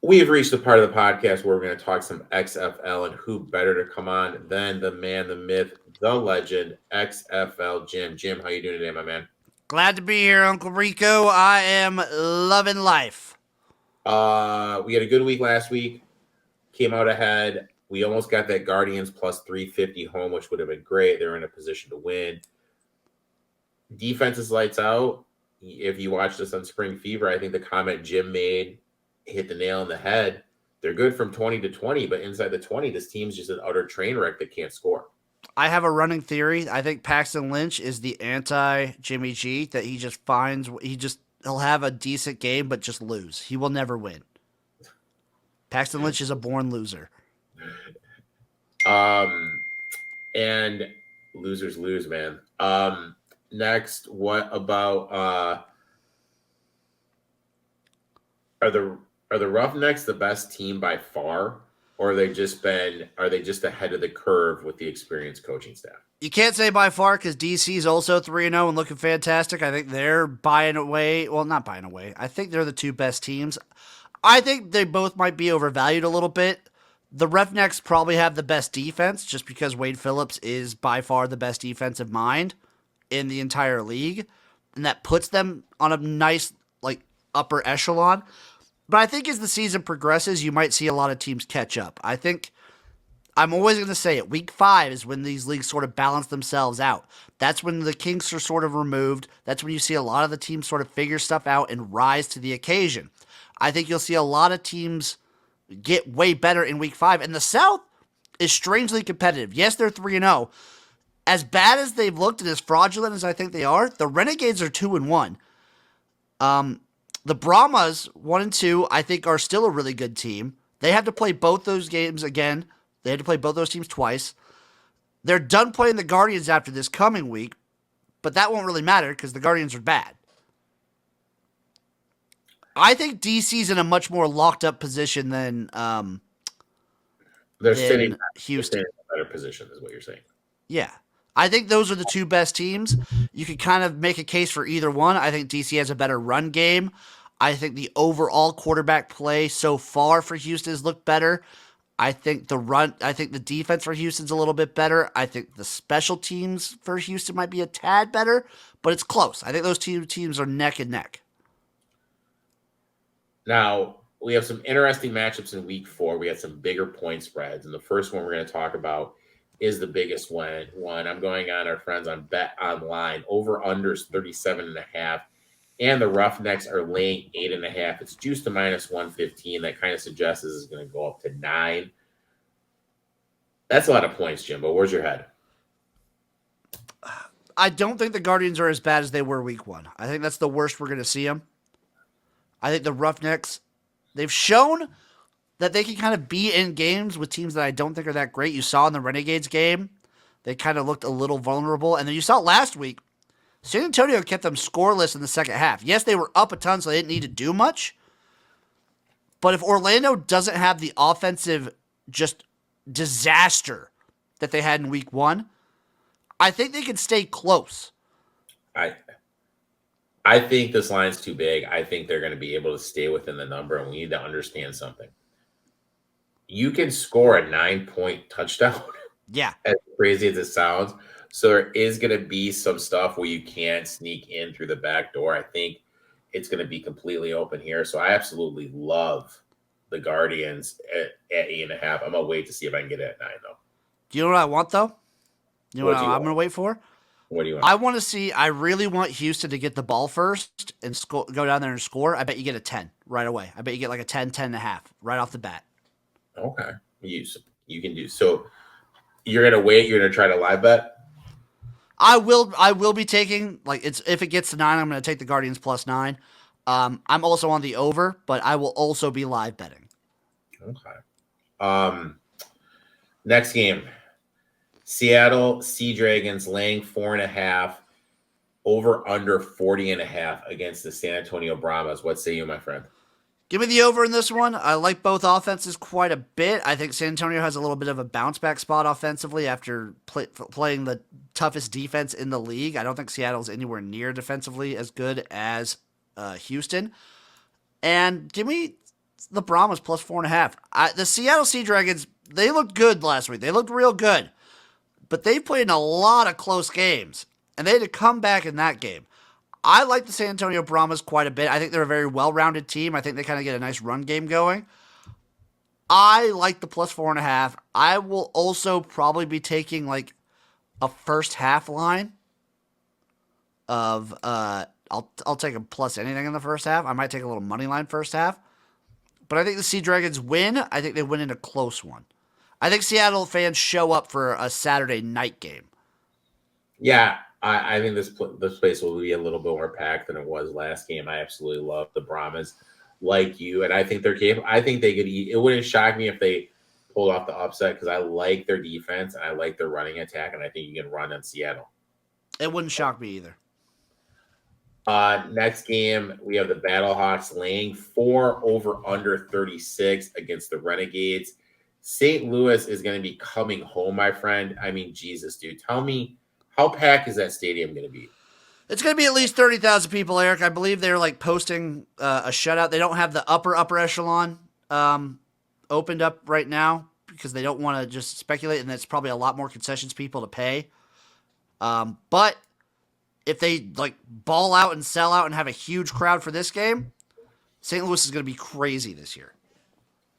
We have reached the part of the podcast where we're going to talk some XFL, and who better to come on than the man, the myth, the legend, XFL Jim. Jim, how you doing today, my man? Glad to be here, Uncle Rico. I am loving life. We had a good week last week. Came out ahead. We almost got that Guardians plus 350 home, which would have been great. They're in a position to win. Defense is lights out. If you watched us on Spring Fever, I think the comment Jim made hit the nail on the head. They're good from 20 to 20, but inside the 20, this team's just an utter train wreck that can't score. I have a running theory. I think Paxton Lynch is the anti Jimmy G, that he'll have a decent game but just lose. He will never win. Paxton Lynch is a born loser. And losers lose, man. Next, what about are the Roughnecks the best team by far, or are they just ahead of the curve with the experienced coaching staff? You can't say by far because DC's also 3-0 and looking fantastic. I think they're buying away. Well, not buying away. I think they're the two best teams. I think they both might be overvalued a little bit. The Roughnecks probably have the best defense just because Wade Phillips is by far the best defensive mind in the entire league. And that puts them on a nice, upper echelon. But I think as the season progresses, you might see a lot of teams catch up. I think I'm always going to say it. Week 5 is when these leagues sort of balance themselves out. That's when the kinks are sort of removed. That's when you see a lot of the teams sort of figure stuff out and rise to the occasion. I think you'll see a lot of teams get way better in Week 5. And the South is strangely competitive. Yes, they're 3-0. As bad as they've looked and as fraudulent as I think they are, the Renegades are 2-1. The Brahmas, 1-2, I think are still a really good team. They have to play both those games again. They had to play both those teams twice. They're done playing the Guardians after this coming week, but that won't really matter because the Guardians are bad. I think DC's in a much more locked up position than Sitting Houston. in a better position, is what you're saying. Yeah. I think those are the two best teams. You could kind of make a case for either one. I think DC has a better run game. I think the overall quarterback play so far for Houston has looked better. I think the defense for Houston's a little bit better. I think the special teams for Houston might be a tad better, but it's close. I think those two teams are neck and neck. Now, we have some interesting matchups in week 4. We had some bigger point spreads. And the first one we're going to talk about is the biggest one. I'm going on our friends on Bet Online. Over unders 37.5. And the Roughnecks are laying 8.5. It's juiced to minus 115. That kind of suggests this is going to go up to 9. That's a lot of points, Jim, but where's your head? I don't think the Guardians are as bad as they were week 1. I think that's the worst we're going to see them. I think the Roughnecks, they've shown that they can kind of be in games with teams that I don't think are that great. You saw in the Renegades game, they kind of looked a little vulnerable. And then you saw last week, San Antonio kept them scoreless in the second half. Yes, they were up a ton, so they didn't need to do much. But if Orlando doesn't have the offensive just disaster that they had in week 1, I think they can stay close. I think this line's too big. I think they're going to be able to stay within the number, and we need to understand something. You can score a 9-point touchdown. Yeah. As crazy as it sounds. So there is going to be some stuff where you can't sneak in through the back door. I think it's going to be completely open here. So I absolutely love the Guardians at 8.5. I'm going to wait to see if I can get it at 9, though. Do you know what I want, though? You know what I'm going to wait for? What do you want? I really want Houston to get the ball first and go down there and score. I bet you get a 10 right away. I bet you get like a 10, 10.5 right off the bat. Okay. You can do. So you're going to wait? You're going to try to live bet? I will be taking, if it gets to 9, I'm going to take the Guardians plus 9. I'm also on the over, but I will also be live betting. Okay. Next game. Seattle Sea Dragons laying 4.5, over under 40.5 against the San Antonio Brahmas. What say you, my friend? Give me the over in this one. I like both offenses quite a bit. I think San Antonio has a little bit of a bounce back spot offensively after playing the toughest defense in the league. I don't think Seattle's anywhere near defensively as good as Houston. And give me The Brahmas plus 4.5. The Seattle Sea Dragons, they looked good last week. They looked real good. But they've played in a lot of close games, and they had to come back in that game. I like the San Antonio Brahmas quite a bit. I think they're a very well-rounded team. I think they kind of get a nice run game going. I like the plus 4.5. I will also probably be taking like a first half line of I'll take a plus anything in the first half. I might take a little money line first half. But I think the Sea Dragons win. I think they win in a close one. I think Seattle fans show up for a Saturday night game. Yeah, I think this place will be a little bit more packed than it was last game. I absolutely love the Brahmas, like you, and I think they're capable. I think they could. It wouldn't shock me if they pulled off the upset because I like their defense and I like their running attack, and I think you can run on Seattle. It wouldn't shock me either. Next game, we have the Battlehawks laying 4 over under 36 against the Renegades. St. Louis is going to be coming home, my friend. I mean, Jesus, dude. Tell me, how packed is that stadium going to be? It's going to be at least 30,000 people, Eric. I believe they're like posting a shutout. They don't have the upper echelon opened up right now because they don't want to just speculate, and that's probably a lot more concessions people to pay. But if they like ball out and sell out and have a huge crowd for this game, St. Louis is going to be crazy this year.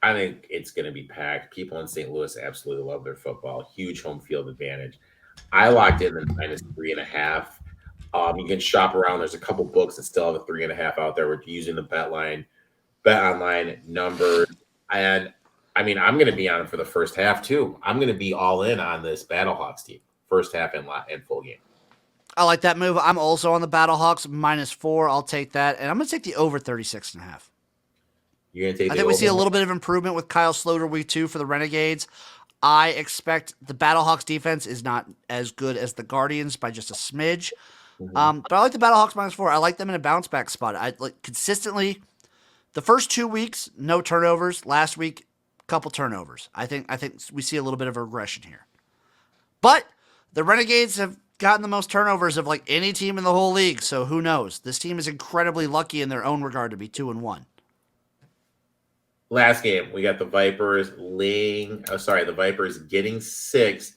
I think it's going to be packed. People in St. Louis absolutely love their football. Huge home field advantage. I locked in the -3.5. You can shop around. There's a couple books that still have a 3.5 out there. We're using the bet online numbers. And I mean, I'm going to be on it for the first half too. I'm going to be all in on this Battlehawks team. First half and full game. I like that move. I'm also on the Battlehawks -4. I'll take that. And I'm going to take the over 36.5. You're going to take I think we see a little bit of improvement with Kyle Sloter week 2 for the Renegades. I expect the Battlehawks defense is not as good as the Guardians by just a smidge. But I like the Battlehawks -4. I like them in a bounce back spot. I like consistently the first 2 weeks, no turnovers. Last week, couple turnovers. I think we see a little bit of a regression here. But the Renegades have gotten the most turnovers of like any team in the whole league. So who knows? This team is incredibly lucky in their own regard to be 2-1. Last game, we got the Vipers the Vipers getting 6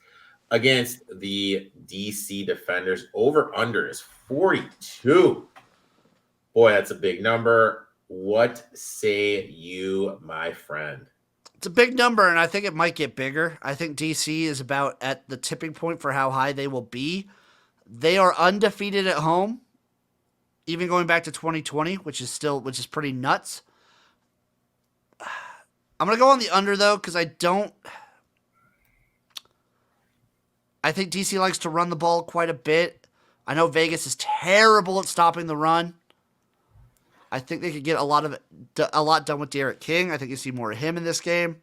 against the DC Defenders. Over under is 42. Boy, that's a big number. What say you, my friend? It's a big number, and I think it might get bigger. I think DC is about at the tipping point for how high they will be. They are undefeated at home, even going back to 2020, which is pretty nuts. I'm going to go on the under, though, because I think DC likes to run the ball quite a bit. I know Vegas is terrible at stopping the run. I think they could get a lot done with Derek King. I think you see more of him in this game.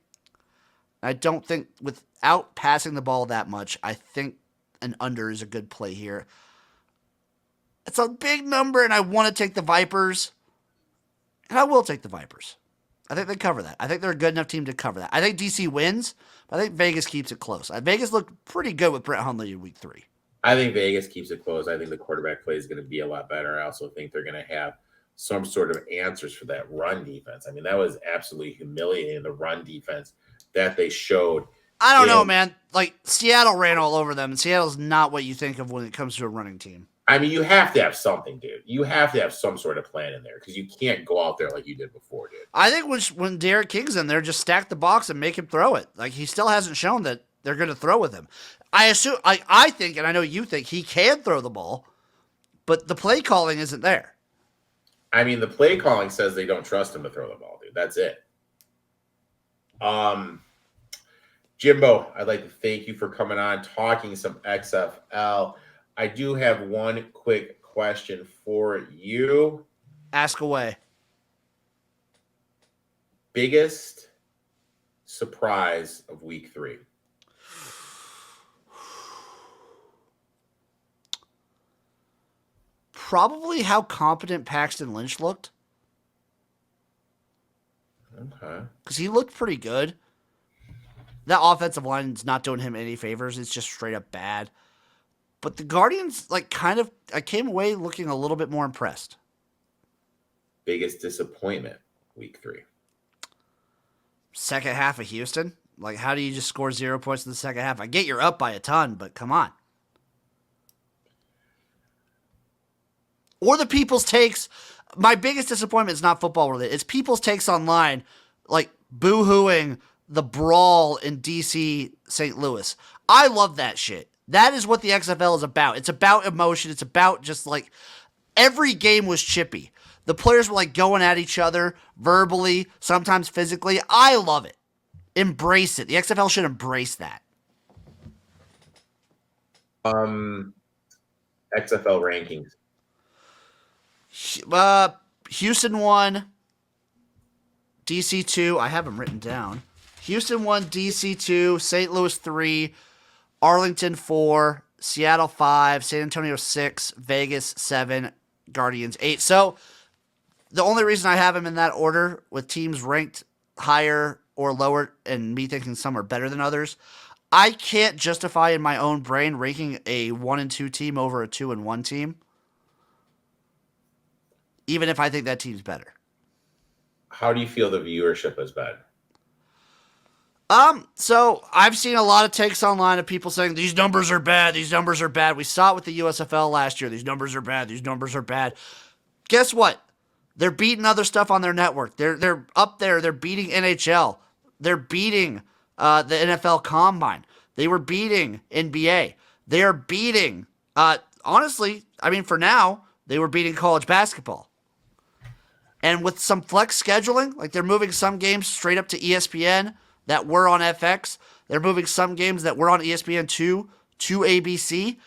I don't think, without passing the ball that much, I think an under is a good play here. It's a big number, and I want to take the Vipers. And I will take the Vipers. I think they cover that. I think they're a good enough team to cover that. I think DC wins, but I think Vegas keeps it close. Vegas looked pretty good with Brett Hundley in week 3. I think Vegas keeps it close. I think the quarterback play is going to be a lot better. I also think they're going to have some sort of answers for that run defense. I mean, that was absolutely humiliating, the run defense that they showed. I don't know, man. Like, Seattle ran all over them, and Seattle's not what you think of when it comes to a running team. I mean, you have to have something, dude. You have to have some sort of plan in there because you can't go out there like you did before, dude. I think when Derek King's in there, just stack the box and make him throw it. Like, he still hasn't shown that they're going to throw with him. I think, and I know you think, he can throw the ball, but the play calling isn't there. I mean, the play calling says they don't trust him to throw the ball, dude. That's it. Jimbo, I'd like to thank you for coming on, talking some XFL. I do have one quick question for you. Ask away. Biggest surprise of week 3? Probably how competent Paxton Lynch looked. Okay. Because he looked pretty good. That offensive line is not doing him any favors. It's just straight up bad. But the Guardians, I came away looking a little bit more impressed. Biggest disappointment, week 3? Second half of Houston? Like, how do you just score 0 points in the second half? I get you're up by a ton, but come on. Or the people's takes. My biggest disappointment is not football related. It's people's takes online, like boo-hooing the brawl in DC St. Louis. I love that shit. That is what the XFL is about. It's about emotion. It's about just like every game was chippy. The players were like going at each other verbally, sometimes physically. I love it. Embrace it. The XFL should embrace that. XFL rankings. Houston 1, DC 2. I have them written down. Houston 1, DC 2, St. Louis 3, Arlington 4, Seattle 5, San Antonio 6, Vegas 7, Guardians 8. So the only reason I have them in that order, with teams ranked higher or lower and me thinking some are better than others, I can't justify in my own brain ranking a 1 and 2 team over a 2 and 1 team, even if I think that team's better. How do you feel the viewership has been? So I've seen a lot of takes online of people saying these numbers are bad. These numbers are bad. We saw it with the USFL last year. These numbers are bad. These numbers are bad. Guess what? They're beating other stuff on their network. They're up there. They're beating NHL. They're beating the NFL Combine. They were beating NBA. They are beating. Honestly, I mean, for now, they were beating college basketball. And with some flex scheduling, like they're moving some games straight up to ESPN that were on FX. They're moving some games that were on ESPN2 to ABC.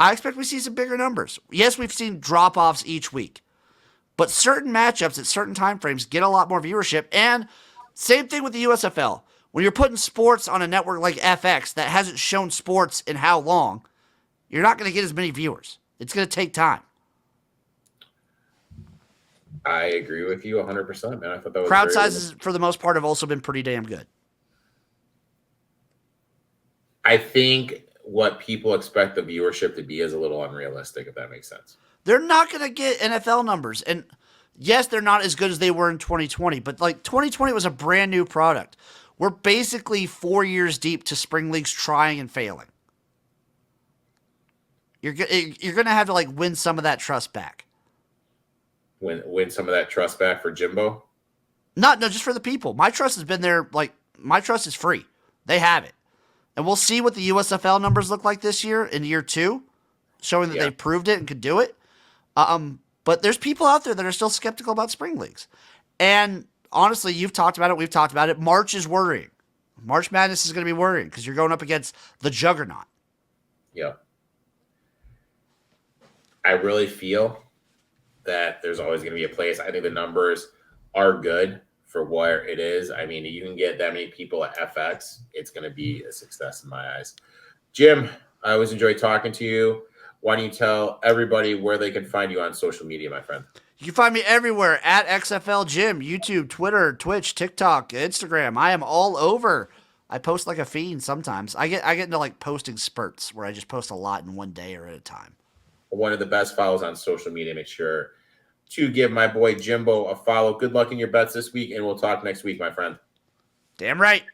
I expect we see some bigger numbers. Yes, we've seen drop-offs each week. But certain matchups at certain time frames get a lot more viewership. And same thing with the USFL. When you're putting sports on a network like FX that hasn't shown sports in how long, you're not going to get as many viewers. It's going to take time. I agree with you 100%, man. I thought that was crowd sizes, for the most part, have also been pretty damn good. I think what people expect the viewership to be is a little unrealistic, if that makes sense. They're not going to get NFL numbers. And yes, they're not as good as they were in 2020, but like 2020 was a brand new product. We're basically 4 years deep to spring leagues trying and failing. You're going to have to like win some of that trust back. Win some of that trust back for Jimbo? No, just for the people. My trust has been there. Like, my trust is free. They have it. And we'll see what the USFL numbers look like this year in year 2, showing that they proved it and could do it. But there's people out there that are still skeptical about spring leagues. And honestly, you've talked about it. We've talked about it. March is worrying. March Madness is going to be worrying because you're going up against the juggernaut. Yeah. I really feel that there's always going to be a place. I think the numbers are good for where it is. I mean, you can get that many people at FX, it's going to be a success in my eyes. Jim, I always enjoy talking to you. Why don't you tell everybody where they can find you on social media, my friend? You can find me everywhere at XFL Jim, YouTube, Twitter, Twitch, TikTok, Instagram. I am all over. I post like a fiend sometimes. I get into like posting spurts where I just post a lot in one day or at a time. One of the best follows on social media. Make sure to give my boy Jimbo a follow. Good luck in your bets this week, and we'll talk next week, my friend. Damn right.